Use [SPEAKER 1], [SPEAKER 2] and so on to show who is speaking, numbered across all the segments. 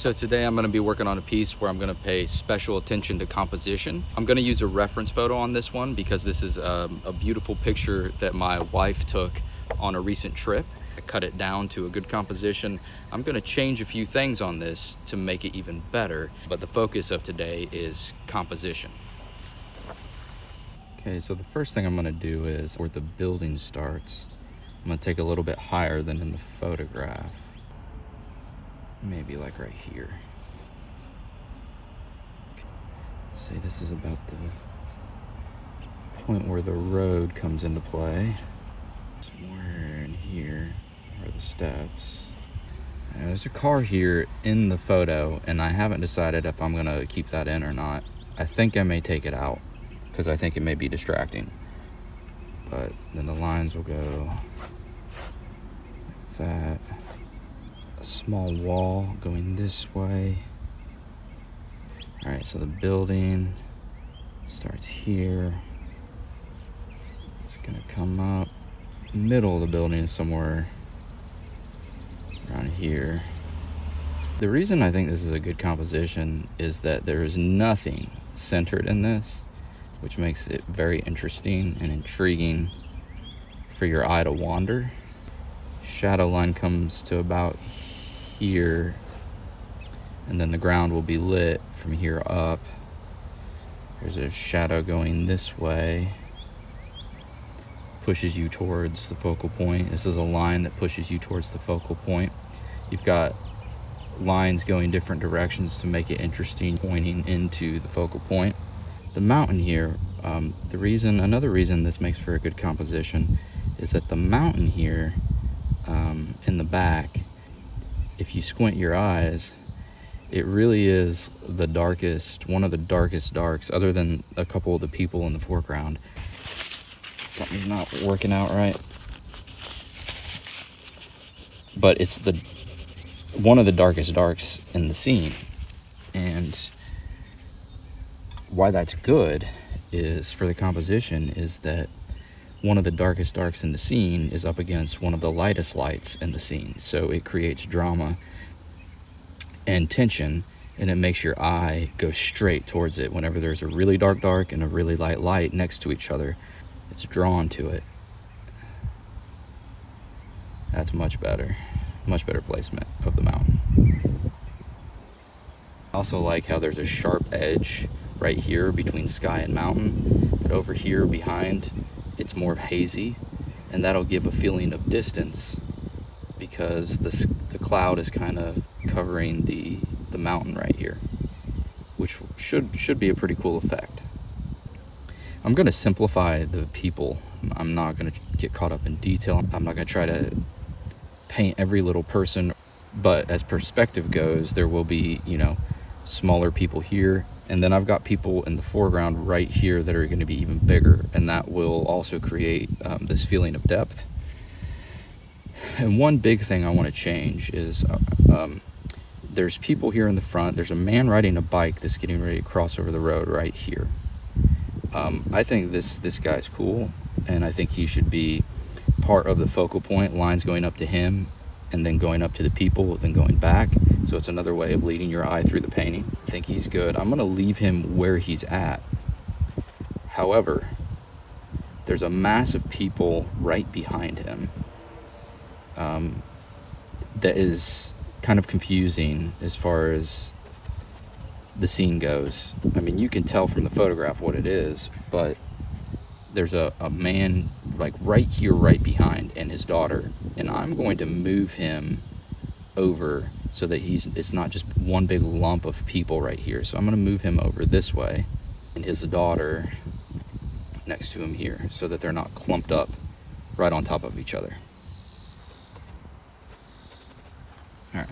[SPEAKER 1] So today I'm going to be working on a piece where I'm going to pay special attention to composition. I'm going to use a reference photo on this one because this is a beautiful picture that my wife took on a recent trip. I cut it down to a good composition. I'm going to change a few things on this to make it even better, but the focus of today is composition. Okay, so the first thing I'm going to do is where the building starts, I'm going to take a little bit higher than in the photograph. Maybe like right here. Say this is about the point where the road comes into play. Somewhere in here are the steps. There's a car here in the photo, and I haven't decided if I'm gonna keep that in or not. I think I may take it out because I think it may be distracting. But then the lines will go like that. A small wall going this way. All right, so the building starts here. It's gonna come up. Middle of the building is somewhere around here. The reason I think this is a good composition is that there is nothing centered in this, which makes it very interesting and intriguing for your eye to wander. Shadow line comes to about here, and then the ground will be lit from here up. There's a shadow going this way, pushes you towards the focal point. This is a line that pushes you towards the focal point. You've got lines going different directions to make it interesting, pointing into the focal point. The mountain here, another reason this makes for a good composition is that the mountain here in the back, if you squint your eyes, it really is the darkest, one of the darkest darks, other than a couple of the people in the foreground. Something's not working out right. But it's one of the darkest darks in the scene. And why that's good is for the composition is that one of the darkest darks in the scene is up against one of the lightest lights in the scene. So it creates drama and tension, and it makes your eye go straight towards it. Whenever there's a really dark and a really light next to each other, it's drawn to it. That's much better placement of the mountain. I also like how there's a sharp edge right here between sky and mountain, but over here behind it's more hazy, and that'll give a feeling of distance because the cloud is kind of covering the mountain right here, which should be a pretty cool effect. I'm going to simplify the people. I'm not going to get caught up in detail. I'm not going to try to paint every little person, but as perspective goes, there will be, smaller people here, and then I've got people in the foreground right here that are going to be even bigger, and that will also create this feeling of depth. And one big thing I want to change is there's people here in the front. There's a man riding a bike that's getting ready to cross over the road right here. I think this guy's cool, and I think he should be part of the focal point, lines going up to him and then going up to the people, then going back. So it's another way of leading your eye through the painting. I think he's good. I'm gonna leave him where he's at. However, there's a mass of people right behind him that is kind of confusing as far as the scene goes. I mean, you can tell from the photograph what it is, but there's a man like right here, right behind, and his daughter, and I'm going to move him over so that it's not just one big lump of people right here. So I'm going to move him over this way, and his daughter next to him here, so that they're not clumped up right on top of each other. All right.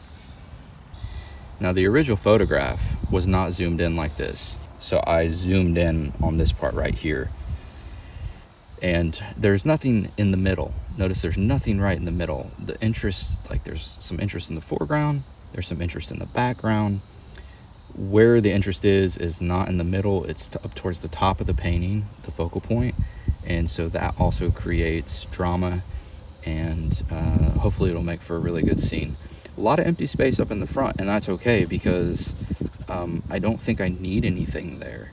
[SPEAKER 1] Now the original photograph was not zoomed in like this, so I zoomed in on this part right here. And there's nothing in the middle. Notice there's nothing right in the middle. The interest, like there's some interest in the foreground, there's some interest in the background. Where the interest is not in the middle, it's up towards the top of the painting, the focal point. And so that also creates drama, and hopefully it'll make for a really good scene. a lot of empty space up in the front, and that's okay because I don't think I need anything there.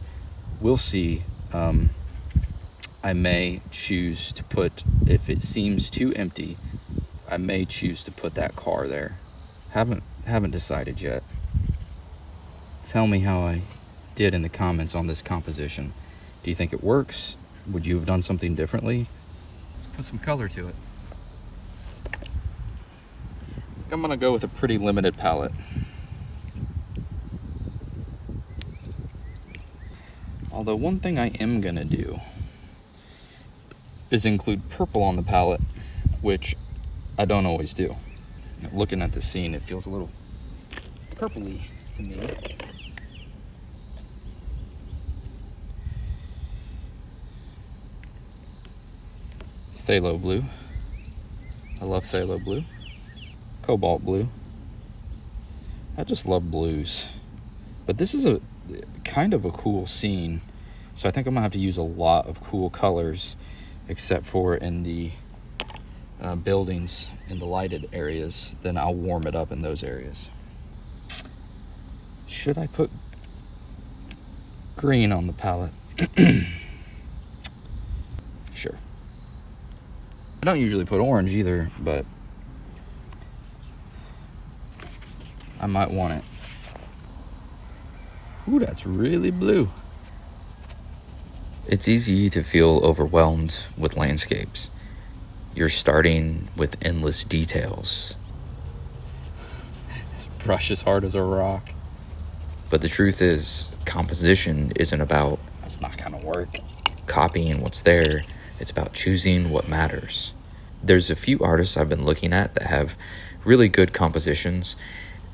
[SPEAKER 1] We'll see. I may choose to put, if it seems too empty, I may choose to put that car there. Haven't decided yet. Tell me how I did in the comments on this composition. Do you think it works? Would you have done something differently? Let's put some color to it. I'm gonna go with a pretty limited palette. Although one thing I am gonna do is include purple on the palette, which I don't always do. Looking at the scene, it feels a little purpley to me. Phthalo blue. I love phthalo blue. Cobalt blue. I just love blues. But this is a kind of a cool scene, so I think I'm gonna have to use a lot of cool colors, except for in the buildings, in the lighted areas. Then I'll warm it up in those areas. Should I put green on the palette? Sure. I don't usually put orange either, but I might want it. Ooh, that's really blue. It's easy to feel overwhelmed with landscapes. You're starting with endless details. This brush is hard as a rock. But the truth is, composition isn't about, that's not gonna work, copying what's there. It's about choosing what matters. There's a few artists I've been looking at that have really good compositions.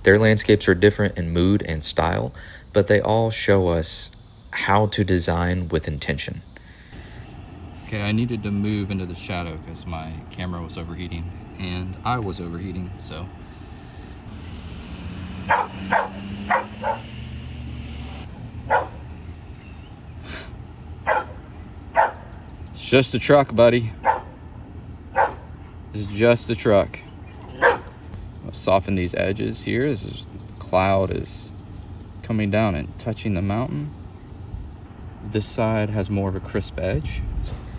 [SPEAKER 1] Their landscapes are different in mood and style, but they all show us how to design with intention. Okay, I needed to move into the shadow because my camera was overheating and I was overheating, so. It's just a truck, buddy. It's just a truck. I'll soften these edges here. The cloud is coming down and touching the mountain. This side has more of a crisp edge.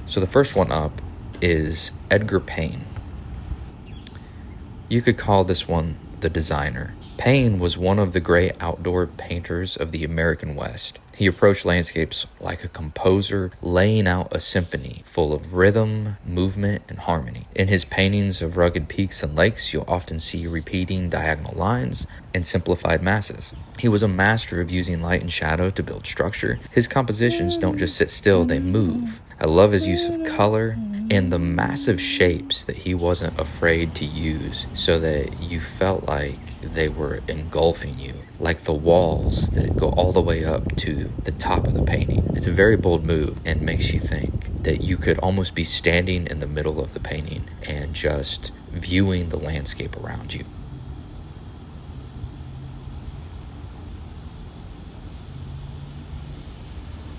[SPEAKER 1] So the first one up is Edgar Payne. You could call this one the designer. Payne was one of the great outdoor painters of the American West. He approached landscapes like a composer laying out a symphony full of rhythm, movement, and harmony. In his paintings of rugged peaks and lakes, you'll often see repeating diagonal lines and simplified masses. He was a master of using light and shadow to build structure. His compositions don't just sit still, they move. I love his use of color and the massive shapes that he wasn't afraid to use so that you felt like they were engulfing you, like the walls that go all the way up to the top of the painting. It's a very bold move and makes you think that you could almost be standing in the middle of the painting and just viewing the landscape around you.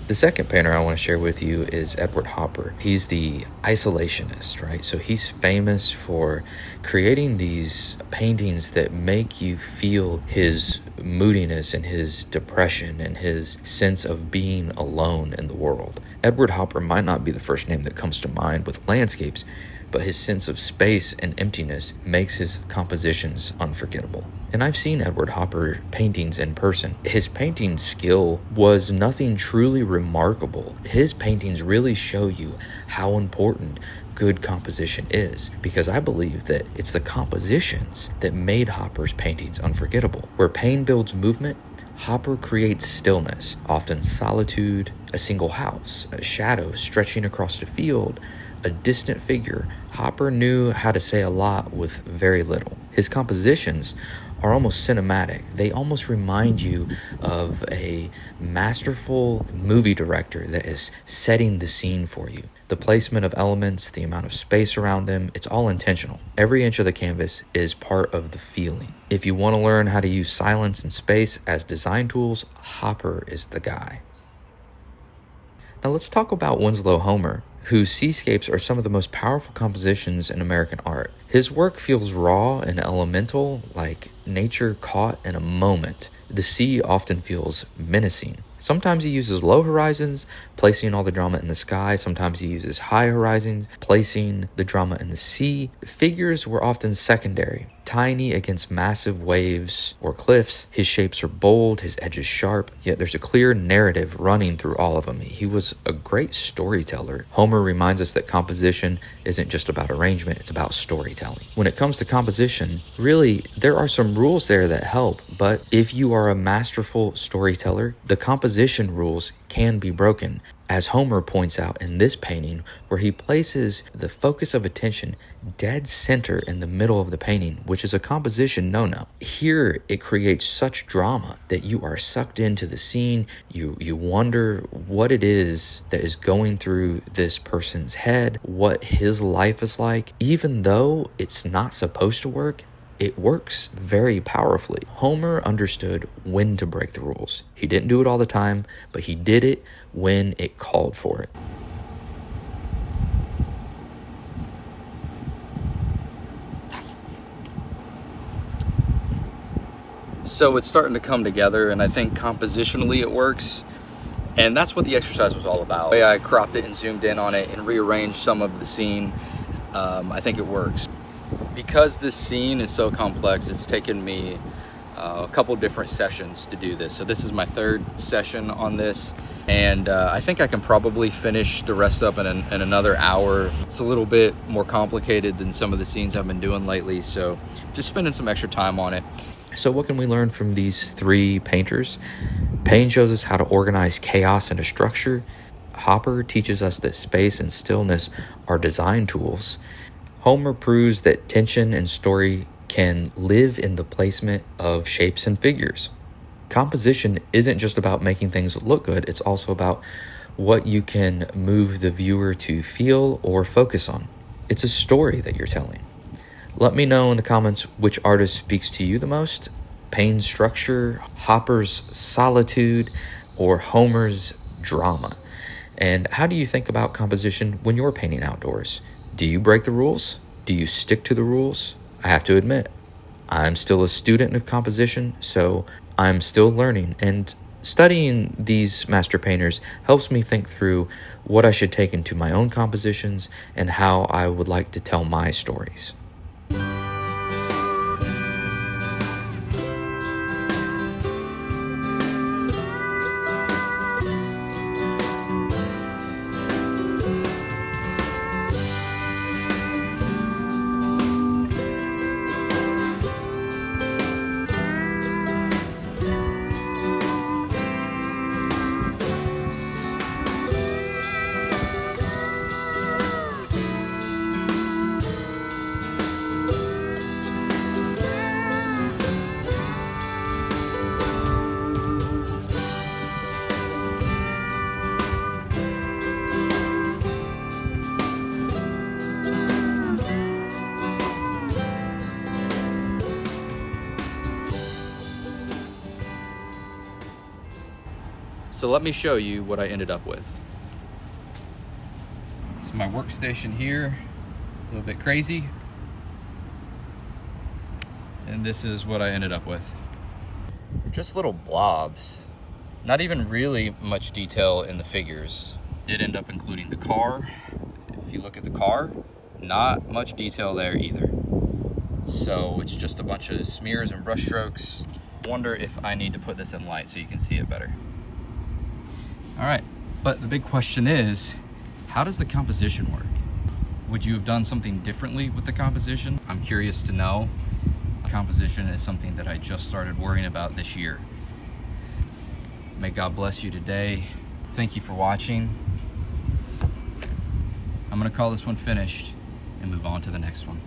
[SPEAKER 1] The second painter I want to share with you is Edward Hopper. He's the isolationist, right? So he's famous for creating these paintings that make you feel his moodiness and his depression and his sense of being alone in the world. Edward Hopper might not be the first name that comes to mind with landscapes, but his sense of space and emptiness makes his compositions unforgettable. And I've seen Edward Hopper paintings in person. His painting skill was nothing truly remarkable. His paintings really show you how important good composition is, because I believe that it's the compositions that made Hopper's paintings unforgettable. Where Payne builds movement, Hopper creates stillness, often solitude, a single house, a shadow stretching across the field, a distant figure. Hopper knew how to say a lot with very little. His compositions are almost cinematic. They almost remind you of a masterful movie director that is setting the scene for you. The placement of elements, the amount of space around them, it's all intentional. Every inch of the canvas is part of the feeling. If you want to learn how to use silence and space as design tools, Hopper is the guy. Now let's talk about Winslow Homer,
[SPEAKER 2] whose seascapes are some of the most powerful compositions in American art. His work feels raw and elemental, like nature caught in a moment. The sea often feels menacing. Sometimes he uses low horizons, placing all the drama in the sky. Sometimes he uses high horizons, placing the drama in the sea. Figures were often secondary, tiny against massive waves or cliffs. His shapes are bold, his edges sharp, yet there's a clear narrative running through all of them. He was a great storyteller. Homer reminds us that composition isn't just about arrangement, it's about storytelling. When it comes to composition, really, there are some rules there that help, but if you are a masterful storyteller, the composition rules can be broken, as Homer points out in this painting, where he places the focus of attention dead center in the middle of the painting, which is a composition no-no. Here, it creates such drama that you are sucked into the scene. You wonder what it is that is going through this person's head, what his life is like. Even though it's not supposed to work, it works very powerfully. Homer understood when to break the rules. He didn't do it all the time, but he did it when it called for it.
[SPEAKER 1] So it's starting to come together, and I think compositionally it works. And that's what the exercise was all about. The way I cropped it and zoomed in on it and rearranged some of the scene, I think it works. Because this scene is so complex, it's taken me a couple different sessions to do this. So this is my third session on this, and I think I can probably finish the rest up in another hour. It's a little bit more complicated than some of the scenes I've been doing lately, so just spending some extra time on it.
[SPEAKER 2] So what can we learn from these three painters? Payne shows us how to organize chaos into structure. Hopper teaches us that space and stillness are design tools. Homer proves that tension and story can live in the placement of shapes and figures. Composition isn't just about making things look good, it's also about what you can move the viewer to feel or focus on. It's a story that you're telling. Let me know in the comments which artist speaks to you the most: Payne's structure, Hopper's solitude, or Homer's drama. And how do you think about composition when you're painting outdoors? Do you break the rules? Do you stick to the rules? I have to admit, I'm still a student of composition, so I'm still learning, and studying these master painters helps me think through what I should take into my own compositions and how I would like to tell my stories.
[SPEAKER 1] So let me show you what I ended up with. It's my workstation here, a little bit crazy. And this is what I ended up with. Just little blobs. Not even really much detail in the figures. Did end up including the car. If you look at the car, not much detail there either. So it's just a bunch of smears and brush strokes. Wonder if I need to put this in light so you can see it better. All right, but the big question is, how does the composition work? Would you have done something differently with the composition? I'm curious to know. Composition is something that I just started worrying about this year. May God bless you today. Thank you for watching. I'm gonna call this one finished and move on to the next one.